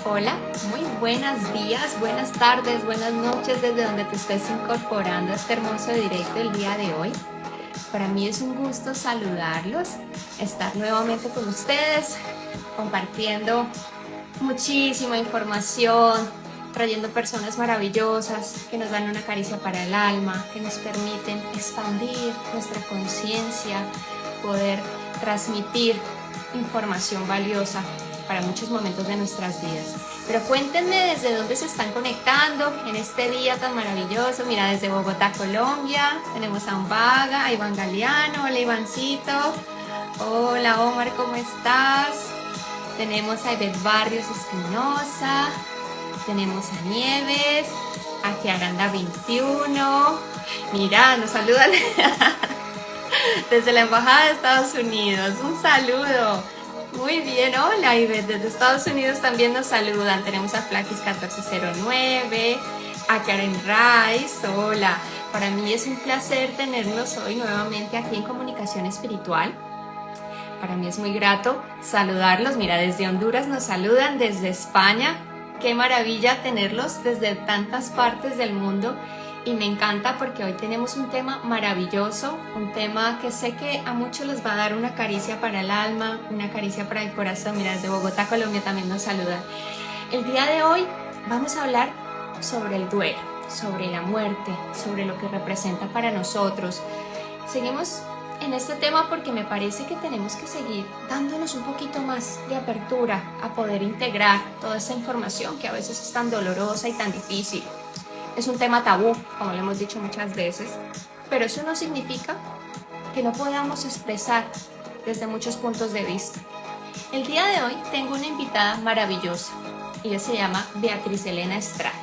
Hola, muy buenos días, buenas tardes, buenas noches desde donde te estés incorporando a este hermoso directo el día de hoy. Para mí es un gusto saludarlos, estar nuevamente con ustedes, compartiendo muchísima información, trayendo personas maravillosas que nos dan una caricia para el alma, que nos permiten expandir nuestra conciencia, poder transmitir información valiosa para muchos momentos de nuestras vidas. Pero cuéntenme desde dónde se están conectando en este día tan maravilloso. Mira, desde Bogotá, Colombia, tenemos a Umbaga, a Iván Galeano. Hola, Ivancito. Hola, Omar, ¿cómo estás? Tenemos a Ivette Barrios Espinosa, tenemos a Nieves, a Kiaranda 21. Mira, nos saludan desde la Embajada de Estados Unidos. Un saludo. Muy bien, hola Ivette, desde Estados Unidos también nos saludan. Tenemos a Flaquis 1409, a Karen Rice, hola. Para mí es un placer tenerlos hoy nuevamente aquí en Comunicación Espiritual. Para mí es muy grato saludarlos. Mira, desde Honduras nos saludan, desde España. Qué maravilla tenerlos desde tantas partes del mundo. Y me encanta porque hoy tenemos un tema maravilloso, un tema que sé que a muchos les va a dar una caricia para el alma, una caricia para el corazón. Mira, desde Bogotá, Colombia también nos saludan. El día de hoy vamos a hablar sobre el duelo, sobre la muerte, sobre lo que representa para nosotros. Seguimos en este tema porque me parece que tenemos que seguir dándonos un poquito más de apertura a poder integrar toda esta información que a veces es tan dolorosa y tan difícil. Es un tema tabú, como lo hemos dicho muchas veces, pero eso no significa que no podamos expresar desde muchos puntos de vista. El día de hoy tengo una invitada maravillosa. Ella se llama Beatriz Elena Estrada.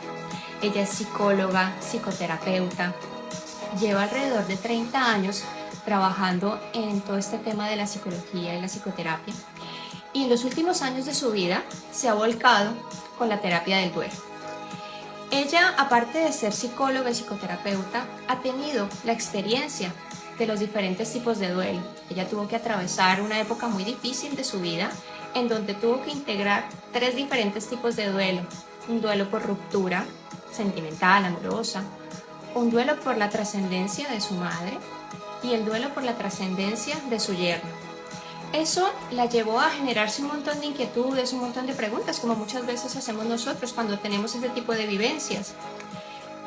Ella es psicóloga, psicoterapeuta, lleva alrededor de 30 años trabajando en todo este tema de la psicología y la psicoterapia. Y en los últimos años de su vida se ha volcado con la terapia del duelo. Ella, aparte de ser psicóloga y psicoterapeuta, ha tenido la experiencia de los diferentes tipos de duelo. Ella tuvo que atravesar una época muy difícil de su vida en donde tuvo que integrar 3 diferentes tipos de duelo. Un duelo por ruptura sentimental, amorosa, un duelo por la trascendencia de su madre y el duelo por la trascendencia de su yerno. Eso la llevó a generarse un montón de inquietudes, un montón de preguntas, como muchas veces hacemos nosotros cuando tenemos ese tipo de vivencias.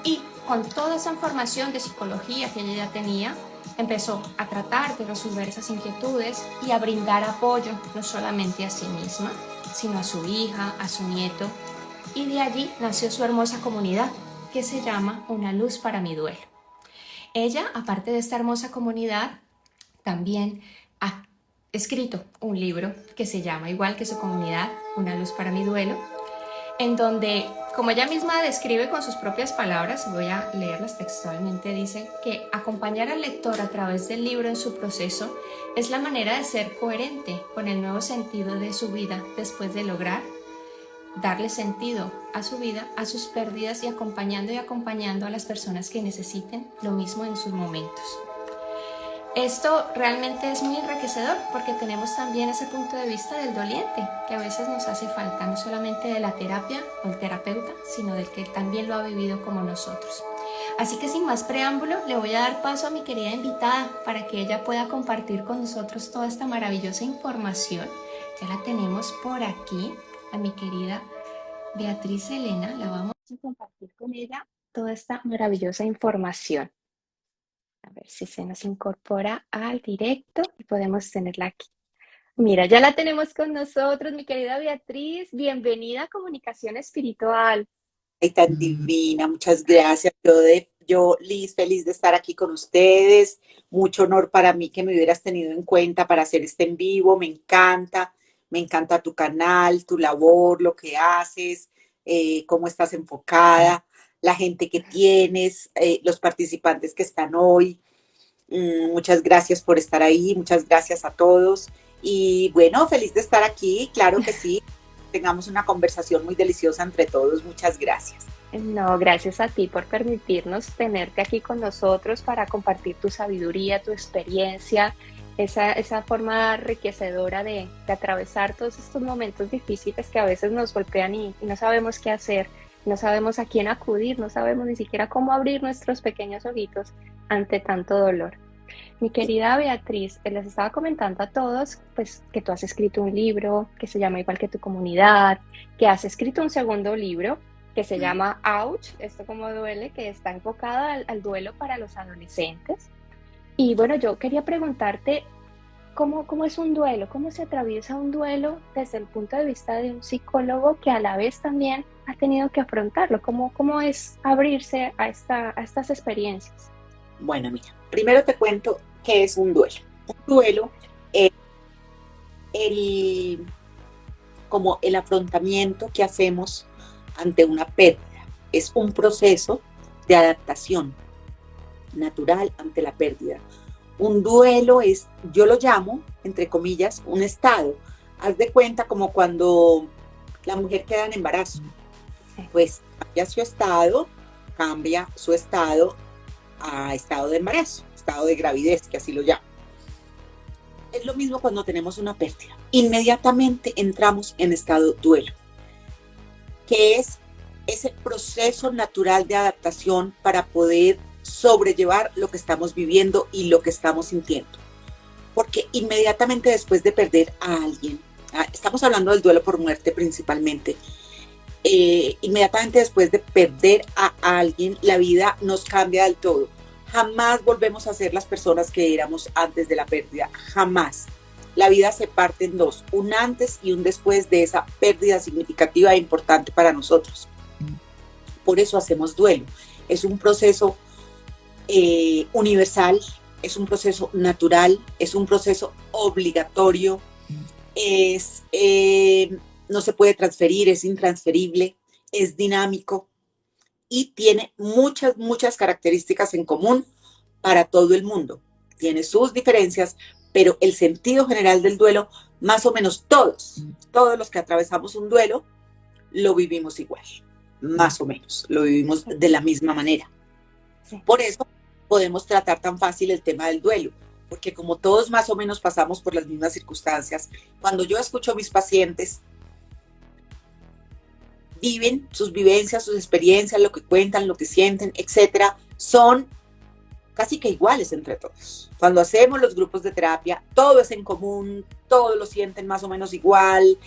Y con toda esa información de psicología que ella ya tenía, empezó a tratar de resolver esas inquietudes y a brindar apoyo, no solamente a sí misma, sino a su hija, a su nieto. Y de allí nació su hermosa comunidad, que se llama Una Luz para mi Duelo. Ella, aparte de esta hermosa comunidad, también ha escrito un libro que se llama, igual que su comunidad, Una Luz para mi Duelo, en donde, como ella misma describe con sus propias palabras, voy a leerlas textualmente, dice que acompañar al lector a través del libro en su proceso es la manera de ser coherente con el nuevo sentido de su vida después de lograr darle sentido a su vida, a sus pérdidas y acompañando a las personas que necesiten lo mismo en sus momentos. Esto realmente es muy enriquecedor porque tenemos también ese punto de vista del doliente que a veces nos hace falta, no solamente de la terapia o el terapeuta, sino del que también lo ha vivido como nosotros. Así que sin más preámbulo, le voy a dar paso a mi querida invitada para que ella pueda compartir con nosotros toda esta maravillosa información. Ya la tenemos por aquí, a mi querida Beatriz Elena, la vamos a compartir con ella toda esta maravillosa información. A ver si se nos incorpora al directo y podemos tenerla aquí. Mira, ya la tenemos con nosotros, mi querida Beatriz. Bienvenida a Comunicación Espiritual. Ay, tan divina, muchas gracias. Yo, Liz, feliz de estar aquí con ustedes. Mucho honor para mí que me hubieras tenido en cuenta para hacer este en vivo. Me encanta tu canal, tu labor, lo que haces, cómo estás enfocada, la gente que tienes, los participantes que están hoy. Muchas gracias por estar ahí, muchas gracias a todos. Y bueno, feliz de estar aquí, claro que sí. Tengamos una conversación muy deliciosa entre todos. Muchas gracias. No, gracias a ti por permitirnos tenerte aquí con nosotros para compartir tu sabiduría, tu experiencia esa forma enriquecedora de atravesar todos estos momentos difíciles que a veces nos golpean y no sabemos qué hacer, no sabemos a quién acudir, no sabemos ni siquiera cómo abrir nuestros pequeños ojitos ante tanto dolor. Mi querida Beatriz, les estaba comentando a todos pues, que tú has escrito un libro que se llama igual que tu comunidad, que has escrito un segundo libro que se llama Ouch, esto como duele, que está enfocado al duelo para los adolescentes. Y bueno, yo quería preguntarte, ¿cómo es un duelo? ¿Cómo se atraviesa un duelo desde el punto de vista de un psicólogo que a la vez también ha tenido que afrontarlo? ¿Cómo es abrirse a estas experiencias? Bueno, mira, primero te cuento qué es un duelo. Un duelo es el, como el afrontamiento que hacemos ante una pérdida. Es un proceso de adaptación natural ante la pérdida. Un duelo es, yo lo llamo, entre comillas, un estado. Haz de cuenta como cuando la mujer queda en embarazo. Pues cambia su estado a estado de embarazo, estado de gravidez, que así lo llamo. Es lo mismo cuando tenemos una pérdida. Inmediatamente entramos en estado duelo, que es ese proceso natural de adaptación para poder sobrellevar lo que estamos viviendo y lo que estamos sintiendo. Porque inmediatamente después de perder a alguien, estamos hablando del duelo por muerte principalmente, inmediatamente después de perder a alguien, la vida nos cambia del todo. Jamás volvemos a ser las personas que éramos antes de la pérdida, jamás. La vida se parte en dos, un antes y un después de esa pérdida significativa e importante para nosotros. Por eso hacemos duelo. Es un proceso universal, es un proceso natural, es un proceso obligatorio, no se puede transferir, es intransferible, es dinámico y tiene muchas características en común para todo el mundo. Tiene sus diferencias, pero el sentido general del duelo, más o menos todos los que atravesamos un duelo, lo vivimos igual, más o menos, lo vivimos de la misma manera. Por eso podemos tratar tan fácil el tema del duelo, porque como todos más o menos pasamos por las mismas circunstancias, cuando yo escucho a mis pacientes, viven sus vivencias, sus experiencias, lo que cuentan, lo que sienten, etcétera, son casi que iguales entre todos. Cuando hacemos los grupos de terapia, todo es en común, todos lo sienten más o menos igual,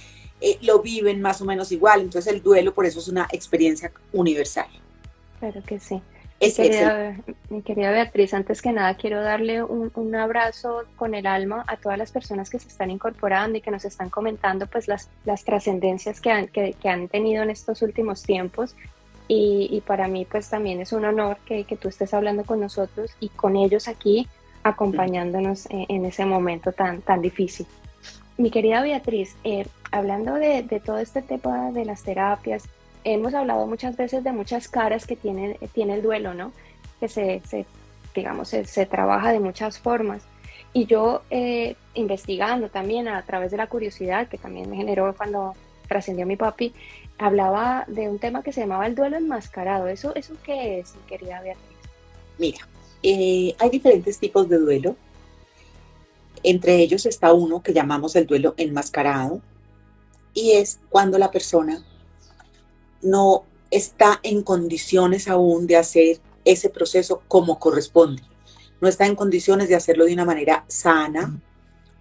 lo viven más o menos igual, entonces el duelo por eso es una experiencia universal. Claro que sí. Mi querida Beatriz, antes que nada quiero darle un abrazo con el alma a todas las personas que se están incorporando y que nos están comentando pues las trascendencias que han tenido en estos últimos tiempos y para mí pues también es un honor que tú estés hablando con nosotros y con ellos aquí acompañándonos en ese momento tan difícil. Mi querida Beatriz, hablando de todo este tema de las terapias, hemos hablado muchas veces de muchas caras que tiene el duelo, ¿no? Que se trabaja de muchas formas. Y yo, investigando también a través de la curiosidad, que también me generó cuando trascendió mi papi, hablaba de un tema que se llamaba el duelo enmascarado. ¿Eso qué es, mi querida Beatriz? Mira, hay diferentes tipos de duelo. Entre ellos está uno que llamamos el duelo enmascarado, y es cuando la persona no está en condiciones aún de hacer ese proceso como corresponde. No está en condiciones de hacerlo de una manera sana,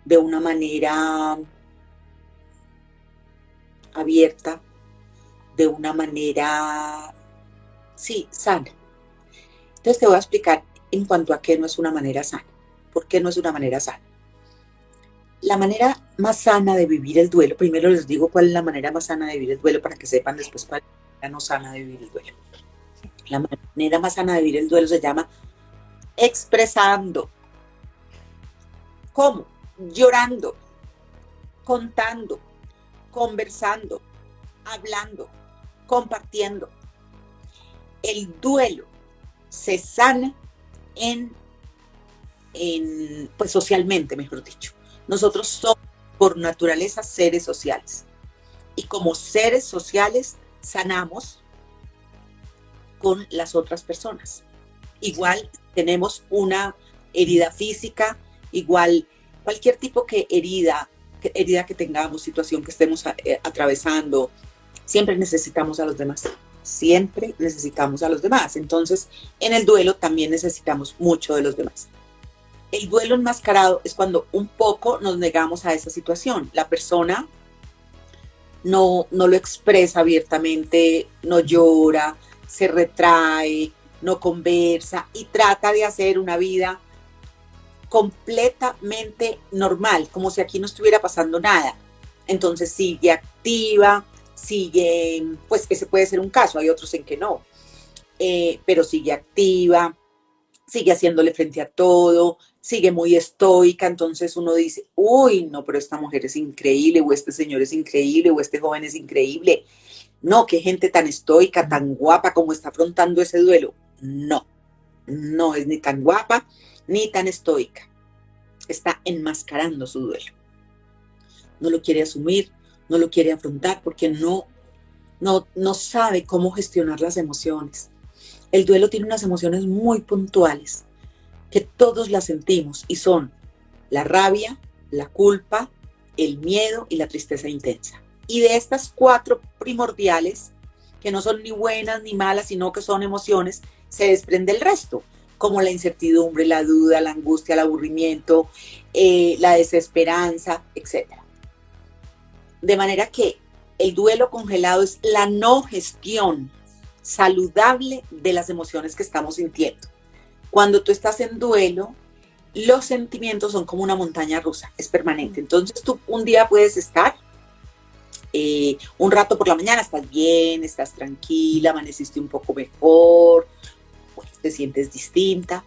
de una manera abierta, de una manera, sí, sana. Entonces te voy a explicar en cuanto a qué no es una manera sana. ¿Por qué no es una manera sana? La manera más sana de vivir el duelo, primero les digo cuál es la manera más sana de vivir el duelo para que sepan después cuál es la manera no sana de vivir el duelo. La manera más sana de vivir el duelo se llama expresando. ¿Cómo? Llorando, contando, conversando, hablando, compartiendo. El duelo se sana pues socialmente, mejor dicho. Nosotros somos por naturaleza seres sociales y como seres sociales sanamos con las otras personas. Igual tenemos una herida física, igual cualquier tipo de herida que tengamos, situación que estemos atravesando, siempre necesitamos a los demás. Siempre necesitamos a los demás. Entonces, en el duelo también necesitamos mucho de los demás. El duelo enmascarado es cuando un poco nos negamos a esa situación. La persona no lo expresa abiertamente, no llora, se retrae, no conversa y trata de hacer una vida completamente normal, como si aquí no estuviera pasando nada. Entonces sigue activa, sigue, pues ese puede ser un caso, hay otros en que no, pero sigue activa, sigue haciéndole frente a todo, sigue muy estoica, entonces uno dice, uy, no, pero esta mujer es increíble, o este señor es increíble, o este joven es increíble. No, qué gente tan estoica, tan guapa como está afrontando ese duelo. No, no es ni tan guapa, ni tan estoica. Está enmascarando su duelo. No lo quiere asumir, no lo quiere afrontar porque no sabe cómo gestionar las emociones. El duelo tiene unas emociones muy puntuales que todos las sentimos y son la rabia, la culpa, el miedo y la tristeza intensa. Y de estas 4 primordiales, que no son ni buenas ni malas, sino que son emociones, se desprende el resto, como la incertidumbre, la duda, la angustia, el aburrimiento, la desesperanza, etc. De manera que el duelo congelado es la no gestión saludable de las emociones que estamos sintiendo. Cuando tú estás en duelo, los sentimientos son como una montaña rusa, es permanente. Entonces tú un día puedes estar, un rato por la mañana estás bien, estás tranquila, amaneciste un poco mejor, pues te sientes distinta,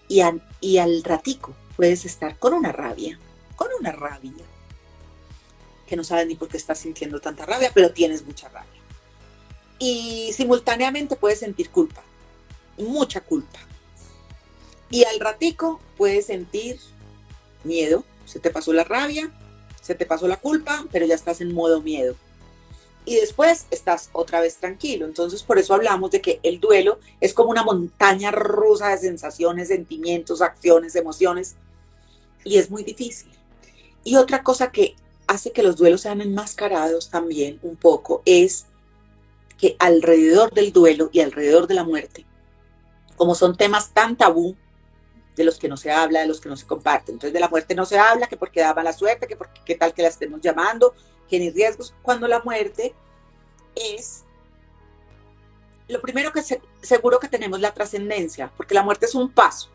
y al ratico puedes estar con una rabia, que no sabes ni por qué estás sintiendo tanta rabia, pero tienes mucha rabia. Y simultáneamente puedes sentir culpa, mucha culpa. Y al ratico puedes sentir miedo, se te pasó la rabia, se te pasó la culpa, pero ya estás en modo miedo. Y después estás otra vez tranquilo. Entonces por eso hablamos de que el duelo es como una montaña rusa de sensaciones, sentimientos, acciones, emociones. Y es muy difícil. Y otra cosa que hace que los duelos sean enmascarados también un poco es que alrededor del duelo y alrededor de la muerte, como son temas tan tabú, de los que no se habla, de los que no se comparten. Entonces de la muerte no se habla, que porque da mala suerte, que porque qué tal que la estemos llamando, que ni riesgos, cuando la muerte es lo primero que seguro que tenemos la trascendencia, porque la muerte es un paso,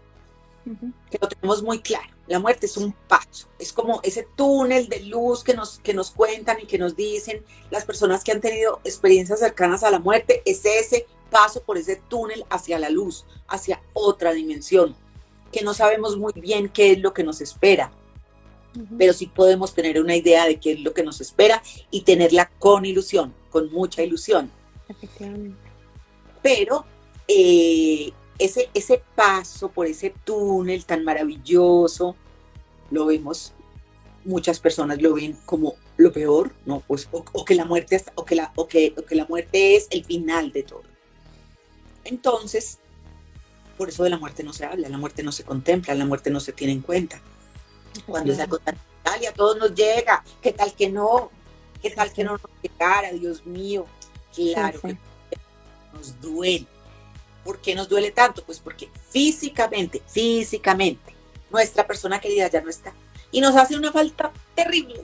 que lo tenemos muy claro. La muerte es un paso, es como ese túnel de luz que nos cuentan y que nos dicen las personas que han tenido experiencias cercanas a la muerte, es ese paso por ese túnel hacia la luz, hacia otra dimensión, que no sabemos muy bien qué es lo que nos espera, pero sí podemos tener una idea de qué es lo que nos espera y tenerla con ilusión, con mucha ilusión. Efectivamente. Pero ese paso por ese túnel tan maravilloso, lo vemos, muchas personas lo ven como lo peor, ¿no? Pues, o que la muerte es el final de todo. Entonces, por eso de la muerte no se habla, la muerte no se contempla, la muerte no se tiene en cuenta. Cuando esa cosa a todos nos llega, ¿qué tal que no? ¿Qué tal que no nos llegara? Dios mío, claro que nos duele. ¿Por qué nos duele tanto? Pues porque físicamente, nuestra persona querida ya no está. Y nos hace una falta terrible.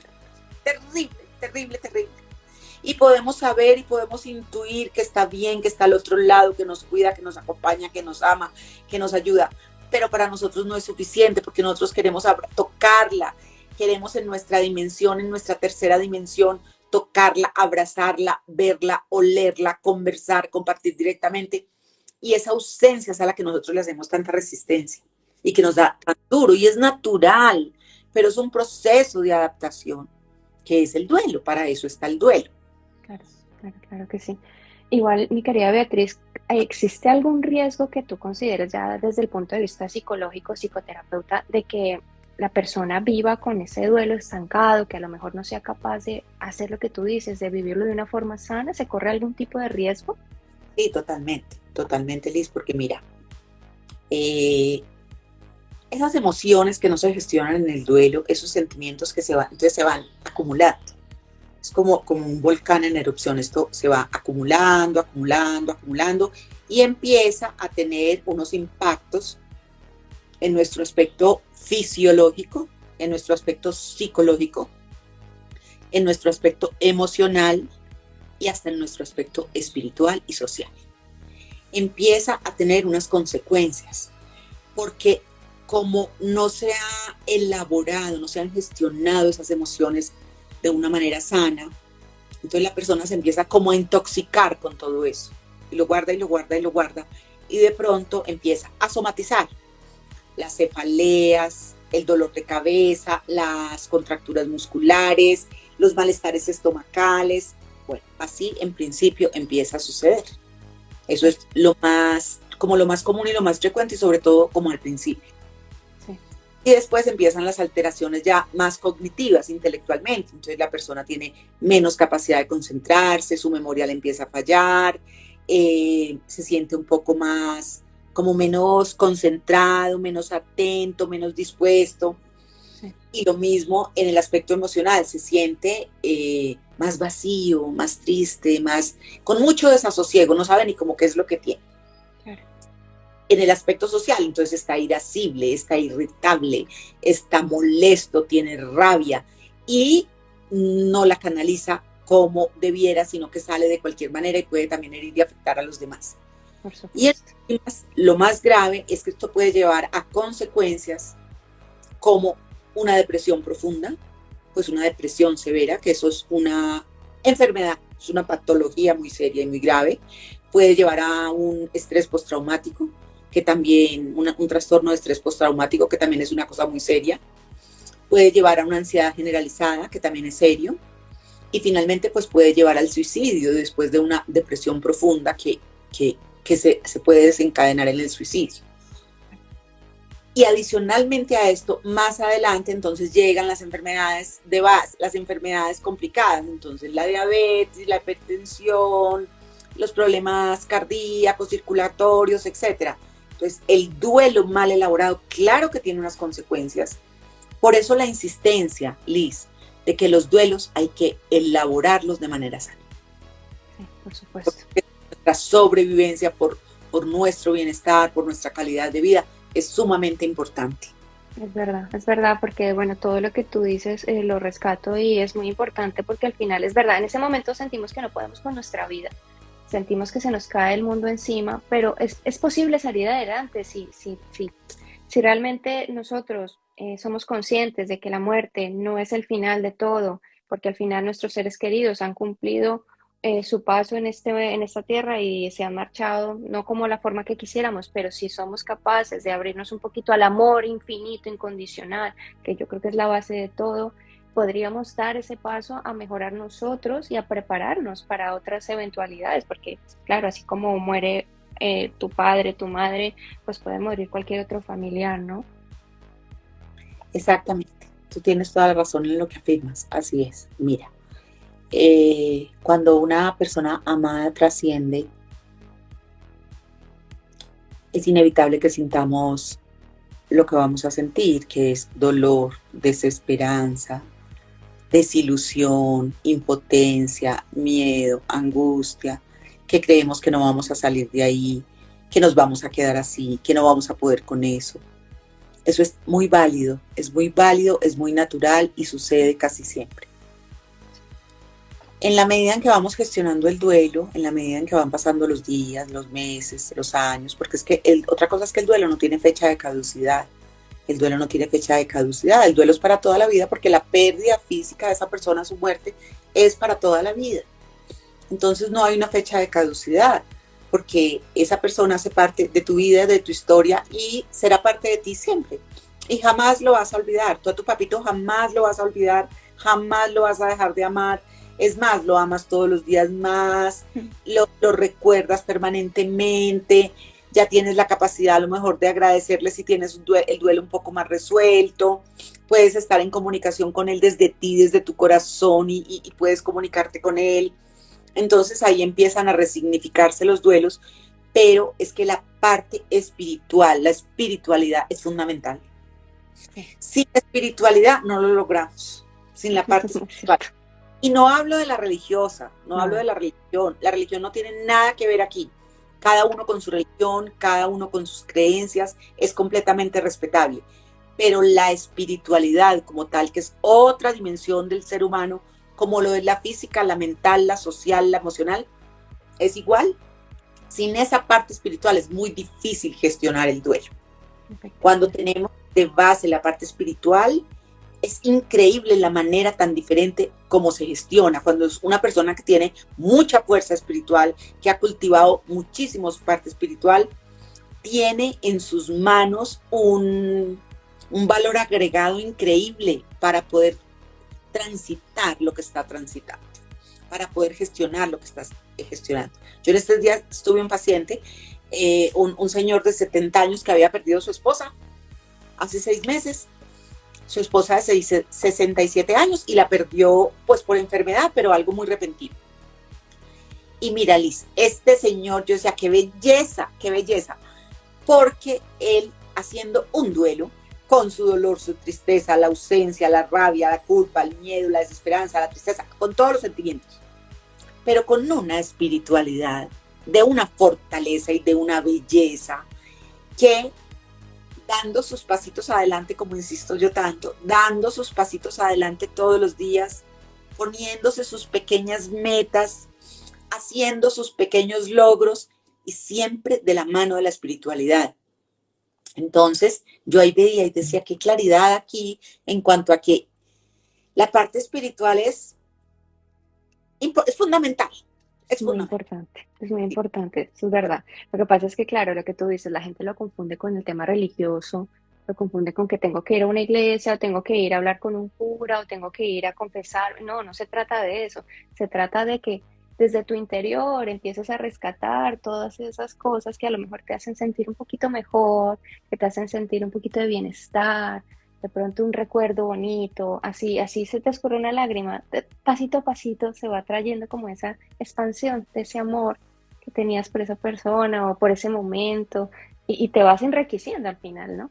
Y podemos saber y podemos intuir que está bien, que está al otro lado, que nos cuida, que nos acompaña, que nos ama, que nos ayuda. Pero para nosotros no es suficiente porque nosotros queremos tocarla, queremos en nuestra dimensión, en nuestra tercera dimensión, tocarla, abrazarla, verla, olerla, conversar, compartir directamente. Y esa ausencia es a la que nosotros le hacemos tanta resistencia y que nos da tan duro. Y es natural, pero es un proceso de adaptación, que es el duelo. Para eso está el duelo. Claro que sí. Igual, mi querida Beatriz, ¿existe algún riesgo que tú consideres ya desde el punto de vista psicológico, psicoterapeuta, de que la persona viva con ese duelo estancado, que a lo mejor no sea capaz de hacer lo que tú dices, de vivirlo de una forma sana? ¿Se corre algún tipo de riesgo? Sí, totalmente, Liz, porque mira, el esas emociones que no se gestionan en el duelo, esos sentimientos que se van, entonces se van acumulando. Es como un volcán en erupción, esto se va acumulando, acumulando, acumulando y empieza a tener unos impactos en nuestro aspecto fisiológico, en nuestro aspecto psicológico, en nuestro aspecto emocional y hasta en nuestro aspecto espiritual y social. Empieza a tener unas consecuencias, porque como no se ha elaborado, no se han gestionado esas emociones de una manera sana, entonces la persona se empieza como a intoxicar con todo eso, y lo guarda y lo guarda y lo guarda, y de pronto empieza a somatizar las cefaleas, el dolor de cabeza, las contracturas musculares, los malestares estomacales. Bueno, así en principio empieza a suceder. Eso es como lo más común y lo más frecuente, y sobre todo como al principio. Sí. Y después empiezan las alteraciones ya más cognitivas, intelectualmente. Entonces la persona tiene menos capacidad de concentrarse, su memoria le empieza a fallar, se siente un poco más, como menos concentrado, menos atento, menos dispuesto. Sí. Y lo mismo en el aspecto emocional, se siente más vacío, más triste, con mucho desasosiego, no sabe ni cómo qué es lo que tiene. Claro. En el aspecto social, entonces está irascible, está irritable, está molesto, tiene rabia y no la canaliza como debiera, sino que sale de cualquier manera y puede también herir y afectar a los demás. Y lo más grave es que esto puede llevar a consecuencias como una depresión profunda, pues una depresión severa, que eso es una enfermedad, es una patología muy seria y muy grave. Puede llevar a un estrés postraumático, que también, un trastorno de estrés postraumático, que también es una cosa muy seria. Puede llevar a una ansiedad generalizada, que también es serio. Y finalmente, pues puede llevar al suicidio después de una depresión profunda que se puede desencadenar en el suicidio. Y adicionalmente a esto, más adelante, entonces llegan las enfermedades de base, las enfermedades complicadas, entonces la diabetes, la hipertensión, los problemas cardíacos, circulatorios, etc. Entonces, el duelo mal elaborado, claro que tiene unas consecuencias. Por eso la insistencia, Liz, de que los duelos hay que elaborarlos de manera sana. Sí, por supuesto. Porque nuestra sobrevivencia, por nuestro bienestar, por nuestra calidad de vida, es sumamente importante. Es verdad, porque bueno, todo lo que tú dices lo rescato y es muy importante porque al final es verdad, en ese momento sentimos que no podemos con nuestra vida, sentimos que se nos cae el mundo encima, pero es posible salir adelante si realmente nosotros somos conscientes de que la muerte no es el final de todo, porque al final nuestros seres queridos han cumplido su paso en esta tierra y se han marchado, no como la forma que quisiéramos, pero si somos capaces de abrirnos un poquito al amor infinito, incondicional, que yo creo que es la base de todo, podríamos dar ese paso a mejorar nosotros y a prepararnos para otras eventualidades, porque claro, así como muere tu padre, tu madre, pues puede morir cualquier otro familiar, ¿no? Exactamente, tú tienes toda la razón en lo que afirmas, así es. Mira, cuando una persona amada trasciende, es inevitable que sintamos lo que vamos a sentir, que es dolor, desesperanza, desilusión, impotencia, miedo, angustia, que creemos que no vamos a salir de ahí, que nos vamos a quedar así, que no vamos a poder con eso. Eso es muy válido, es muy natural y sucede casi siempre. En la medida en que vamos gestionando el duelo, en la medida en que van pasando los días, los meses, los años, porque es que otra cosa es que el duelo no tiene fecha de caducidad. El duelo no tiene fecha de caducidad, el duelo es para toda la vida porque la pérdida física de esa persona, su muerte, es para toda la vida. Entonces no hay una fecha de caducidad, porque esa persona hace parte de tu vida, de tu historia y será parte de ti siempre. Y jamás lo vas a olvidar, tú a tu papito jamás lo vas a olvidar, jamás lo vas a dejar de amar. Es más, lo amas todos los días más, lo recuerdas permanentemente, ya tienes la capacidad a lo mejor de agradecerle si tienes el duelo un poco más resuelto, puedes estar en comunicación con él desde ti, desde tu corazón y puedes comunicarte con él. Entonces ahí empiezan a resignificarse los duelos, pero es que la parte espiritual, la espiritualidad es fundamental. Sí. Sin la espiritualidad no lo logramos, sin la parte espiritual. Y no hablo de la religiosa, no hablo de No, la religión no tiene nada que ver aquí. Cada uno con su religión, cada uno con sus creencias, es completamente respetable. Pero la espiritualidad como tal, que es otra dimensión del ser humano, como lo es la física, la mental, la social, la emocional, es igual. Sin esa parte espiritual es muy difícil gestionar el duelo. Cuando efectivamente. tenemos de base la parte espiritual, es increíble la manera tan diferente como se gestiona. Cuando es una persona que tiene mucha fuerza espiritual, que ha cultivado muchísimo su parte espiritual, tiene en sus manos un valor agregado increíble para poder transitar lo que está transitando, para poder gestionar lo que estás gestionando. Yo en estos días estuve un paciente, un señor de 70 años que había perdido a su esposa hace 6 meses. Su esposa de 67 años y la perdió pues por enfermedad, pero algo muy repentino. Y mira, Liz, este señor, yo decía, qué belleza, porque él haciendo un duelo con su dolor, su tristeza, la ausencia, la rabia, la culpa, el miedo, la desesperanza, la tristeza, con todos los sentimientos, pero con una espiritualidad, de una fortaleza y de una belleza que dando sus pasitos adelante, como insisto yo tanto, dando sus pasitos adelante todos los días, poniéndose sus pequeñas metas, haciendo sus pequeños logros y siempre de la mano de la espiritualidad. Entonces, yo ahí veía y decía, qué claridad aquí en cuanto a que la parte espiritual es fundamental, Es es muy fundamental. importante, es muy importante, eso es verdad. Lo que pasa es que, claro, lo que tú dices, la gente lo confunde con el tema religioso, lo confunde con que tengo que ir a una iglesia, o tengo que ir a hablar con un cura, o tengo que ir a confesar. No, no se trata de eso. Se trata de que desde tu interior empieces a rescatar todas esas cosas que a lo mejor te hacen sentir un poquito mejor, que te hacen sentir un poquito de bienestar, de pronto un recuerdo bonito, así, así se te escurre una lágrima, pasito a pasito se va trayendo como esa expansión de ese amor que tenías por esa persona o por ese momento y te vas enriqueciendo al final, ¿no?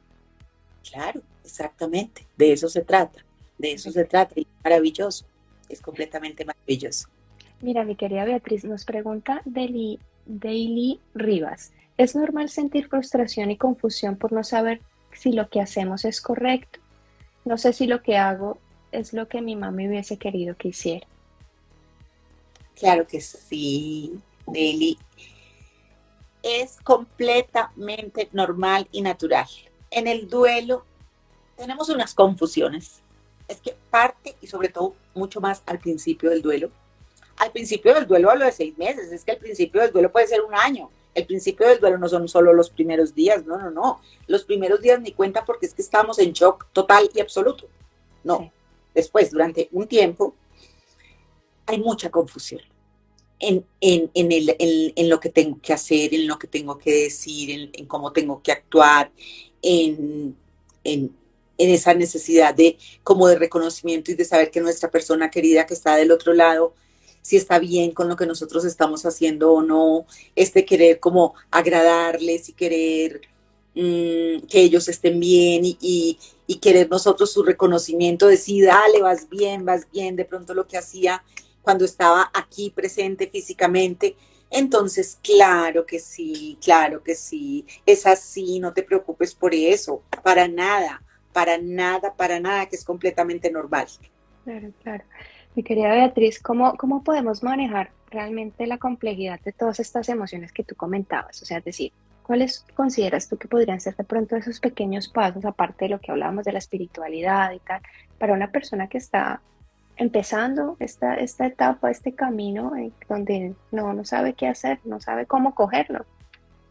Claro, exactamente, de eso se trata, y es maravilloso, es completamente maravilloso. Mira, mi querida Beatriz, nos pregunta Daily Rivas, ¿es normal sentir frustración y confusión por no saber si lo que hacemos es correcto? No sé si lo que hago es lo que mi mamá hubiese querido que hiciera. Claro que sí, Nelly. Es completamente normal y natural. En el duelo tenemos unas confusiones. Es que parte, y sobre todo mucho más al principio del duelo. Al principio del duelo hablo de 6 meses, es que el principio del duelo puede ser un año. El principio del duelo no son solo los primeros días, no, no, no. Los primeros días ni cuenta porque es que estamos en shock total y absoluto. No. Sí, Después, durante un tiempo, hay mucha confusión en lo que tengo que hacer, en lo que tengo que decir, en cómo tengo que actuar, en, en, en esa necesidad de como de reconocimiento y de saber que nuestra persona querida que está del otro lado, si está bien con lo que nosotros estamos haciendo o no, este querer como agradarles y querer que ellos estén bien y querer nosotros su reconocimiento de sí, dale, vas bien, de pronto lo que hacía cuando estaba aquí presente físicamente. Entonces, claro que sí, es así, no te preocupes por eso, para nada, que es completamente normal. claro, claro. Mi querida Beatriz, ¿cómo podemos manejar realmente la complejidad de todas estas emociones que tú comentabas? O sea, es decir, ¿cuáles consideras tú que podrían ser de pronto esos pequeños pasos, aparte de lo que hablábamos de la espiritualidad y tal, para una persona que está empezando esta etapa, este camino, donde no sabe qué hacer, no sabe cómo cogerlo?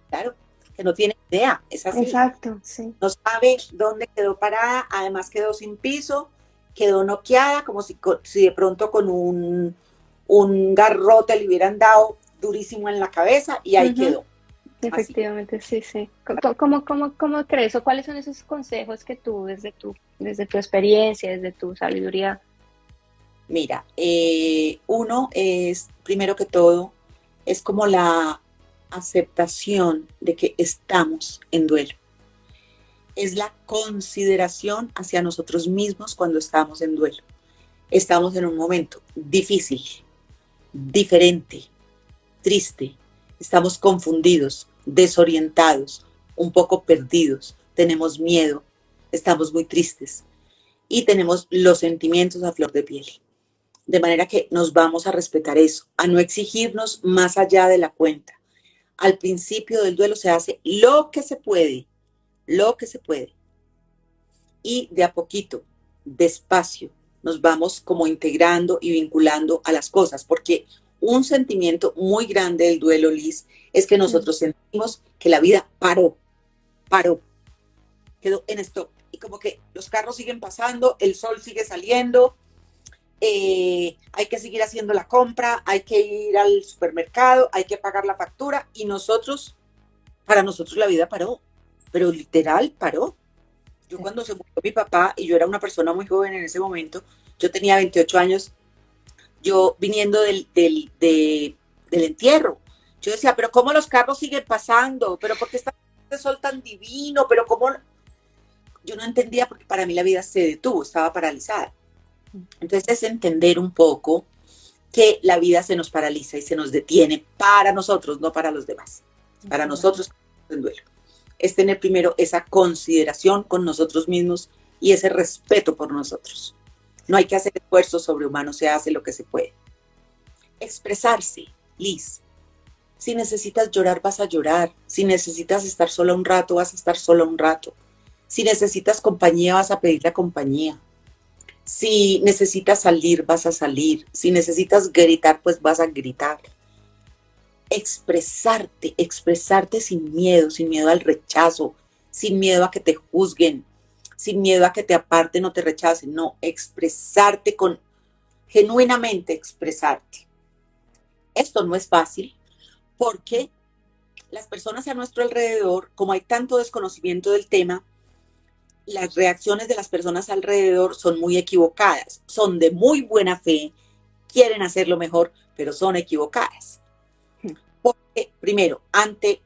Claro, que no tiene idea, es así. Exacto, sí. No sabe dónde quedó parada, además quedó sin piso, quedó noqueada, como si de pronto con un garrote le hubieran dado durísimo en la cabeza y ahí Ujú. quedó, así. Efectivamente, sí, sí. ¿Cómo crees o cuáles son esos consejos que tú, desde tu experiencia, desde tu sabiduría? Mira, uno es, primero que todo, es como la aceptación de que estamos en duelo. es la consideración hacia nosotros mismos cuando estamos en duelo. Estamos en un momento difícil, diferente, triste, estamos confundidos, desorientados, un poco perdidos, tenemos miedo, estamos muy tristes y tenemos los sentimientos a flor de piel. De manera que nos vamos a respetar eso, a no exigirnos más allá de la cuenta. Al principio del duelo se hace lo que se puede. Y de a poquito, despacio, nos vamos como integrando y vinculando a las cosas, porque un sentimiento muy grande del duelo, Liz, es que nosotros sentimos que la vida paró, quedó en stop. Y como que los carros siguen pasando, el sol sigue saliendo, hay que seguir haciendo la compra, hay que ir al supermercado, hay que pagar la factura y para nosotros la vida paró, pero literal paró. Yo cuando se murió mi papá y yo era una persona muy joven en ese momento, yo tenía 28 años, yo viniendo del entierro, yo decía, pero ¿cómo los carros siguen pasando? ¿Pero por qué está este sol tan divino? ¿Pero cómo? Yo no entendía porque para mí la vida se detuvo, estaba paralizada. Entonces es entender un poco que la vida se nos paraliza y se nos detiene para nosotros, no para los demás. Para nosotros en duelo. Es tener primero esa consideración con nosotros mismos y ese respeto por nosotros. No hay que hacer esfuerzos sobrehumanos, se hace lo que se puede. Expresarse, Liz. Si necesitas llorar, vas a llorar. Si necesitas estar sola un rato, vas a estar sola un rato. Si necesitas compañía, vas a pedir la compañía. Si necesitas salir, vas a salir. Si necesitas gritar, pues vas a gritar. Expresarte sin miedo al rechazo, sin miedo a que te juzguen, sin miedo a que te aparten o te rechacen. No, expresarte genuinamente expresarte. Esto no es fácil porque las personas a nuestro alrededor, como hay tanto desconocimiento del tema, las reacciones de las personas alrededor son muy equivocadas, son de muy buena fe, quieren hacerlo mejor, pero son equivocadas. Porque, primero, ante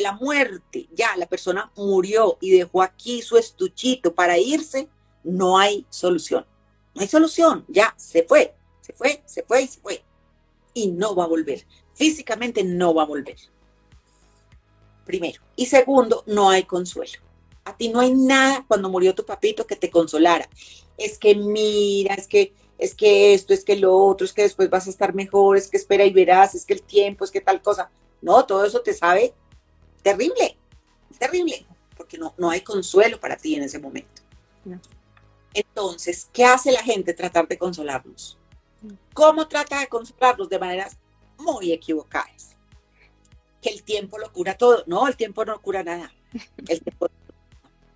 la muerte, ya la persona murió y dejó aquí su estuchito para irse, no hay solución. No hay solución, ya se fue. Y no va a volver. Físicamente no va a volver. Primero. Y segundo, no hay consuelo. A ti no hay nada cuando murió tu papito que te consolara. Es que mira, es que esto, es que lo otro, es que después vas a estar mejor, es que espera y verás, es que el tiempo, es que tal cosa. No, todo eso te sabe terrible, porque no hay consuelo para ti en ese momento. No. Entonces, ¿qué hace la gente? Tratar de consolarnos. ¿Cómo trata de consolarnos? De maneras muy equivocadas. Que el tiempo lo cura todo. No, el tiempo no cura nada. El tiempo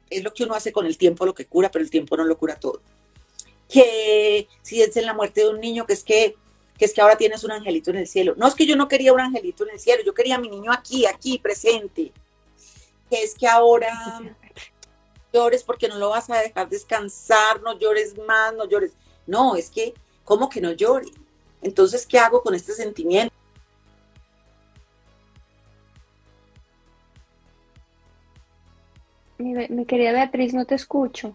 es lo que uno hace con el tiempo lo que cura, pero el tiempo no lo cura todo. Que si es en la muerte de un niño, que es que ahora tienes un angelito en el cielo. No, es que yo no quería un angelito en el cielo, yo quería a mi niño aquí, presente. Que es que ahora llores porque no lo vas a dejar descansar, no llores más, no llores. No, es que, ¿cómo que no llore? Entonces, ¿qué hago con este sentimiento? Mi querida Beatriz, no te escucho.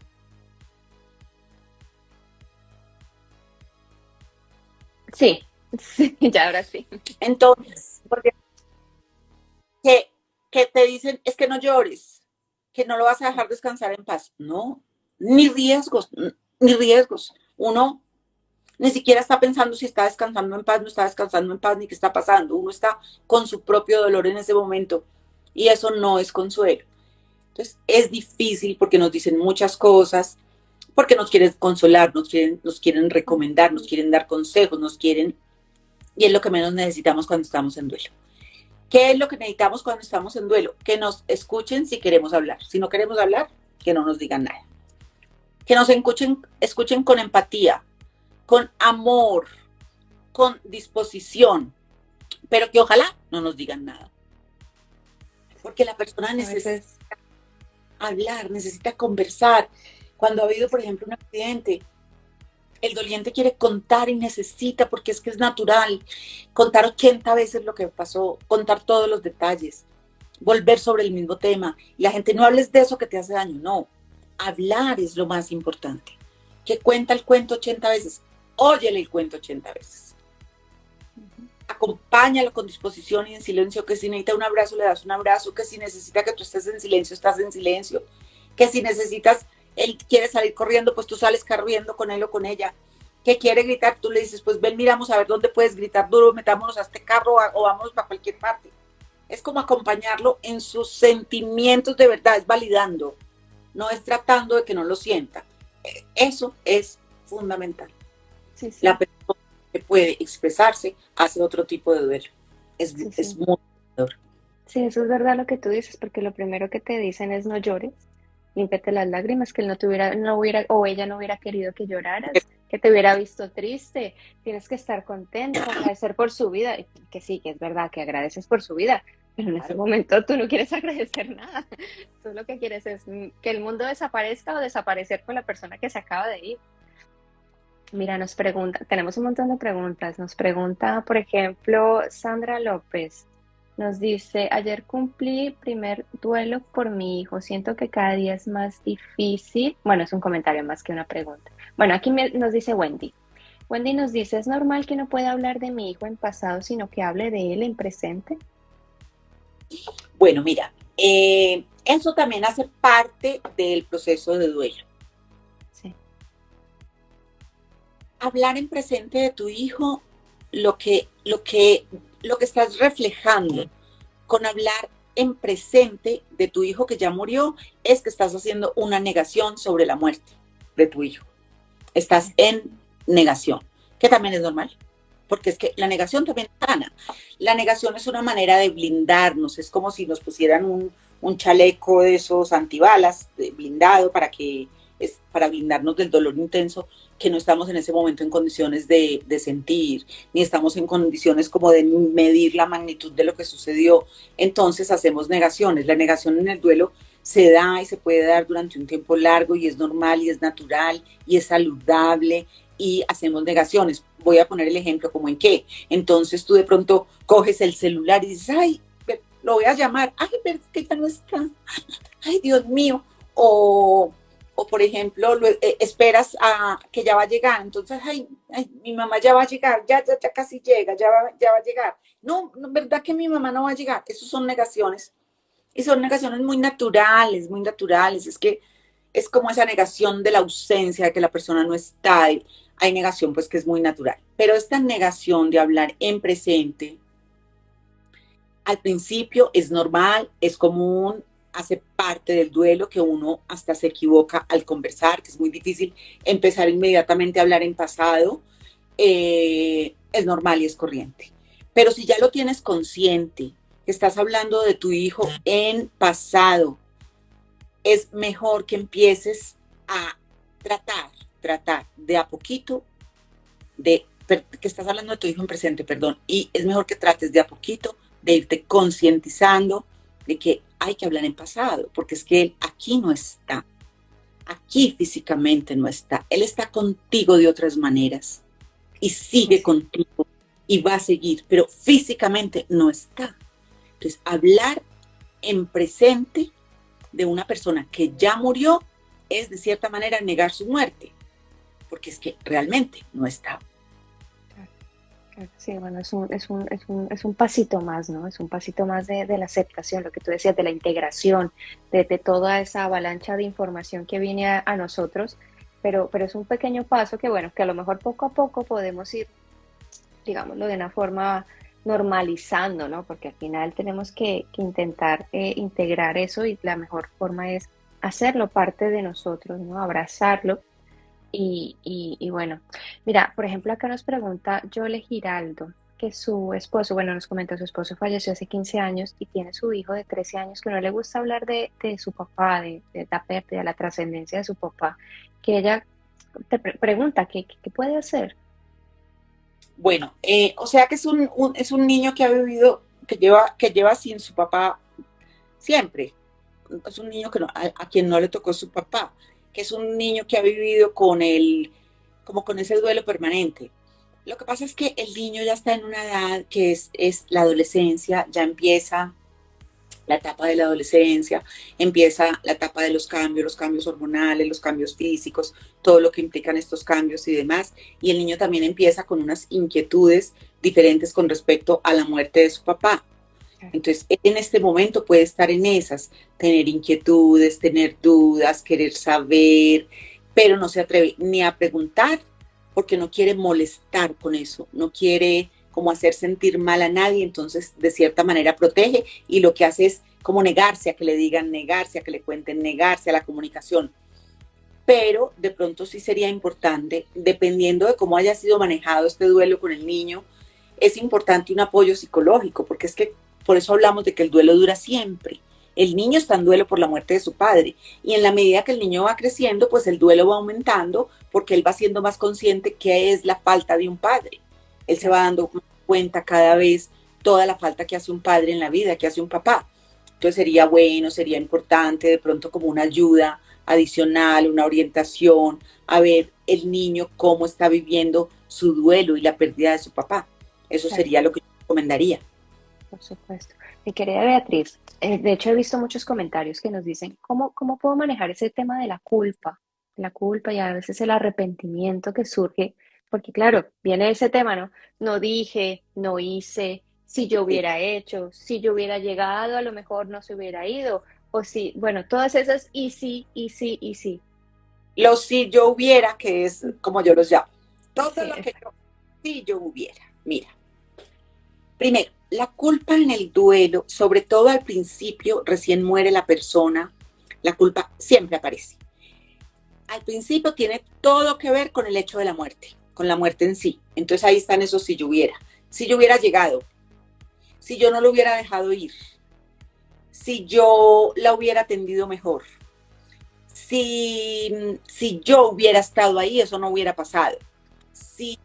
Sí, ya ahora sí. Entonces, porque que te dicen, es que no llores, que no lo vas a dejar descansar en paz. No, ni riesgos. Uno ni siquiera está pensando si está descansando en paz, no está descansando en paz, ni qué está pasando. Uno está con su propio dolor en ese momento y eso no es consuelo. Entonces, es difícil porque nos dicen muchas cosas, porque nos quieren consolar, nos quieren recomendar, nos quieren dar consejos, y es lo que menos necesitamos cuando estamos en duelo. ¿Qué es lo que necesitamos cuando estamos en duelo? Que nos escuchen si queremos hablar. Si no queremos hablar, que no nos digan nada. Que nos escuchen con empatía, con amor, con disposición, pero que ojalá no nos digan nada. Porque la persona necesita hablar, necesita conversar. Cuando ha habido, por ejemplo, un accidente, el doliente quiere contar y necesita, porque es que es natural, contar 80 veces lo que pasó, contar todos los detalles. volver sobre el mismo tema. Y la gente, no hables de eso que te hace daño, no. Hablar es lo más importante. Que cuenta el cuento 80 veces, óyele el cuento 80 veces. Acompáñalo con disposición y en silencio, que si necesita un abrazo, le das un abrazo, que si necesita que tú estés en silencio, estás en silencio, que si necesitas, él quiere salir corriendo, pues tú sales corriendo con él o con ella, que quiere gritar, tú le dices, pues ven, miramos a ver dónde puedes gritar duro, metámonos a este carro o vámonos para cualquier parte. Es como acompañarlo en sus sentimientos de verdad, es validando, no es tratando de que no lo sienta. Eso es fundamental. Sí, sí, La persona que puede expresarse hace otro tipo de duelo. sí, Es sí. muy dolor. Sí, eso es verdad lo que tú dices, porque lo primero que te dicen es no llores, límpiate las lágrimas, que él no tuviera, no hubiera, o ella no hubiera querido que lloraras, que te hubiera visto triste, tienes que estar contento, agradecer por su vida, y que sí, que es verdad que agradeces por su vida, pero en ese Claro. momento tú no quieres agradecer nada, tú lo que quieres es que el mundo desaparezca o desaparecer con la persona que se acaba de ir. Mira, nos pregunta, tenemos un montón de preguntas. Nos pregunta, por ejemplo, Sandra López. Nos dice, ayer cumplí primer duelo por mi hijo. Siento que cada día es más difícil. Bueno, es un comentario más que una pregunta. Bueno, aquí nos dice Wendy. Wendy nos dice, ¿es normal que no pueda hablar de mi hijo en pasado, sino que hable de él en presente? Bueno, mira, eso también hace parte del proceso de duelo. Sí. Hablar en presente de tu hijo, lo que, lo que, lo que estás reflejando con hablar en presente de tu hijo que ya murió es que estás haciendo una negación sobre la muerte de tu hijo. Estás en negación, que también es normal, porque es que la negación también es sana. La negación es una manera de blindarnos, es como si nos pusieran un chaleco de esos antibalas blindado para blindarnos del dolor intenso que no estamos en ese momento en condiciones de sentir, ni estamos en condiciones como de medir la magnitud de lo que sucedió. Entonces hacemos negaciones. La negación en el duelo se da y se puede dar durante un tiempo largo y es normal y es natural y es saludable y hacemos negaciones. Voy a poner el ejemplo como en qué. Entonces tú de pronto coges el celular y dices, ay, lo voy a llamar, ay, pero es que ya no está, ay, Dios mío, o por ejemplo, esperas a que ya va a llegar, entonces, ay, mi mamá ya va a llegar, ya casi llega, ya va a llegar. No, no, verdad que mi mamá no va a llegar, eso son negaciones, y son negaciones muy naturales, es que es como esa negación de la ausencia, de que la persona no está, hay negación pues que es muy natural, pero esta negación de hablar en presente, al principio es normal, es común, hace parte del duelo que uno hasta se equivoca al conversar, que es muy difícil empezar inmediatamente a hablar en pasado, es normal y es corriente. Pero si ya lo tienes consciente, que estás hablando de tu hijo en pasado, es mejor que empieces a tratar de a poquito, que estás hablando de tu hijo en presente, perdón, y es mejor que trates de a poquito de irte concientizando de que hay que hablar en pasado, porque es que él aquí no está, aquí físicamente no está, él está contigo de otras maneras y sigue Sí. contigo y va a seguir, pero físicamente no está. Entonces, hablar en presente de una persona que ya murió es de cierta manera negar su muerte, porque es que realmente no está. Claro, claro. Sí, bueno, es un pasito más, ¿no? Es un pasito más de la aceptación, lo que tú decías, de la integración, de toda esa avalancha de información que viene a nosotros, pero es un pequeño paso que, bueno, que a lo mejor poco a poco podemos ir, digámoslo, de una forma normalizando, ¿no? Porque al final tenemos que intentar integrar eso y la mejor forma es hacerlo parte de nosotros, ¿no? Abrazarlo y bueno, mira, por ejemplo, acá nos pregunta Yole Giraldo, que su esposo, bueno, nos comenta, su esposo falleció hace 15 años y tiene su hijo de 13 años que no le gusta hablar de su papá, de la pérdida, la trascendencia de su papá, que ella te pregunta qué puede hacer. Bueno, o sea que es un niño que ha vivido, que lleva sin su papá siempre. Es un niño a quien no le tocó su papá, que es un niño que ha vivido como con ese duelo permanente. Lo que pasa es que el niño ya está en una edad que es la adolescencia, ya empieza la etapa de la adolescencia, empieza la etapa de los cambios hormonales, los cambios físicos, todo lo que implican estos cambios y demás. Y el niño también empieza con unas inquietudes diferentes con respecto a la muerte de su papá. Entonces, en este momento puede estar en esas, tener inquietudes, tener dudas, querer saber, pero no se atreve ni a preguntar porque no quiere molestar con eso, no quiere como hacer sentir mal a nadie, entonces de cierta manera protege y lo que hace es como negarse a que le digan, negarse a que le cuenten, negarse a la comunicación. Pero de pronto sí sería importante, dependiendo de cómo haya sido manejado este duelo con el niño, es importante un apoyo psicológico, porque es que por eso hablamos de que el duelo dura siempre. El niño está en duelo por la muerte de su padre y en la medida que el niño va creciendo, pues el duelo va aumentando porque él va siendo más consciente que es la falta de un padre. Él se va dando cuenta cada vez toda la falta que hace un padre en la vida, que hace un papá. Entonces sería bueno, sería importante de pronto como una ayuda adicional, una orientación, a ver el niño cómo está viviendo su duelo y la pérdida de su papá. Eso Claro, sería lo que yo recomendaría. por supuesto. Mi querida Beatriz, de hecho he visto muchos comentarios que nos dicen, ¿cómo puedo manejar ese tema de la culpa? La culpa y a veces el arrepentimiento que surge, porque claro, viene ese tema, ¿no? No dije, no hice, si yo Sí. hubiera hecho, si yo hubiera llegado, a lo mejor no se hubiera ido, o si, bueno, todas esas y sí, y sí, y sí. Lo si yo hubiera, que es como yo los llamo. Todo Sí, lo que yo, si yo hubiera. Mira, primero, la culpa en el duelo, sobre todo al principio, recién muere la persona, la culpa siempre aparece. Al principio tiene todo que ver con el hecho de la muerte, con la muerte en sí. Entonces ahí están esos si yo hubiera llegado, si yo no lo hubiera dejado ir, si yo la hubiera atendido mejor, si yo hubiera estado ahí, eso no hubiera pasado. Si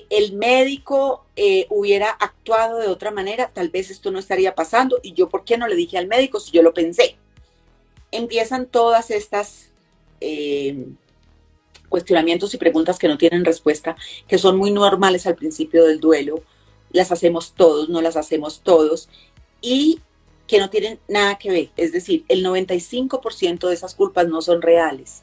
el médico hubiera actuado de otra manera, tal vez esto no estaría pasando. Y yo, ¿por qué no le dije al médico si yo lo pensé? Empiezan todas estas eh, cuestionamientos y preguntas que no tienen respuesta, que son muy normales al principio del duelo. Las hacemos todos, no las hacemos todos. Y que no tienen nada que ver. Es decir, el 95% de esas culpas no son reales,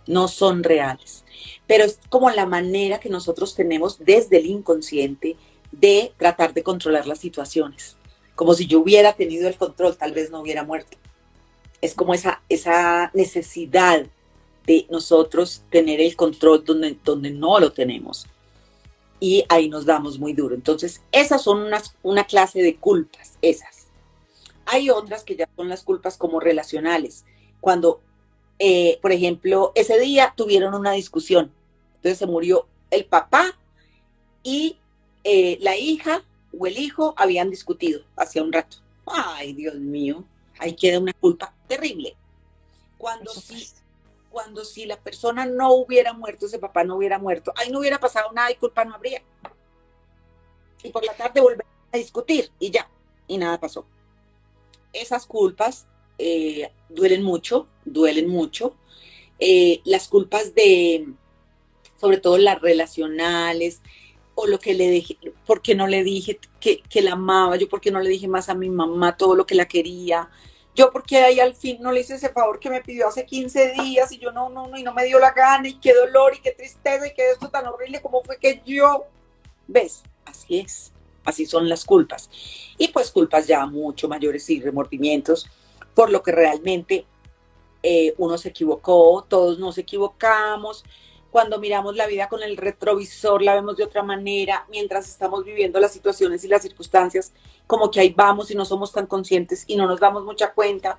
no son reales. Pero es como la manera que nosotros tenemos desde el inconsciente de tratar de controlar las situaciones. Como si yo hubiera tenido el control, tal vez no hubiera muerto. Es como esa necesidad de nosotros tener el control donde no lo tenemos. Y ahí nos damos muy duro. Entonces, esas son una clase de culpas, esas. Hay otras que ya son las culpas como relacionales. Cuando, por ejemplo, ese día tuvieron una discusión. Entonces se murió el papá y la hija o el hijo habían discutido hace un rato. Ay, Dios mío, ahí queda una culpa terrible. por Cuando sí, supuesto. cuando si la persona no hubiera muerto, ese papá no hubiera muerto, ahí no hubiera pasado nada y culpa no habría. Y por la tarde volver a discutir y ya, y nada pasó. Esas culpas duelen mucho, duelen mucho. Las culpas de, sobre todo las relacionales, o lo que le dije, porque no le dije que la amaba, yo porque no le dije más a mi mamá todo lo que la quería, yo porque ahí al fin no le hice ese favor que me pidió hace 15 días y yo no, y no me dio la gana y qué dolor y qué tristeza y qué esto tan horrible, como fue que yo, ves, así es, así son las culpas. Y pues culpas ya mucho mayores y remordimientos por lo que realmente uno se equivocó, todos nos equivocamos. Cuando miramos la vida con el retrovisor, la vemos de otra manera, mientras estamos viviendo las situaciones y las circunstancias, como que ahí vamos y no somos tan conscientes y no nos damos mucha cuenta.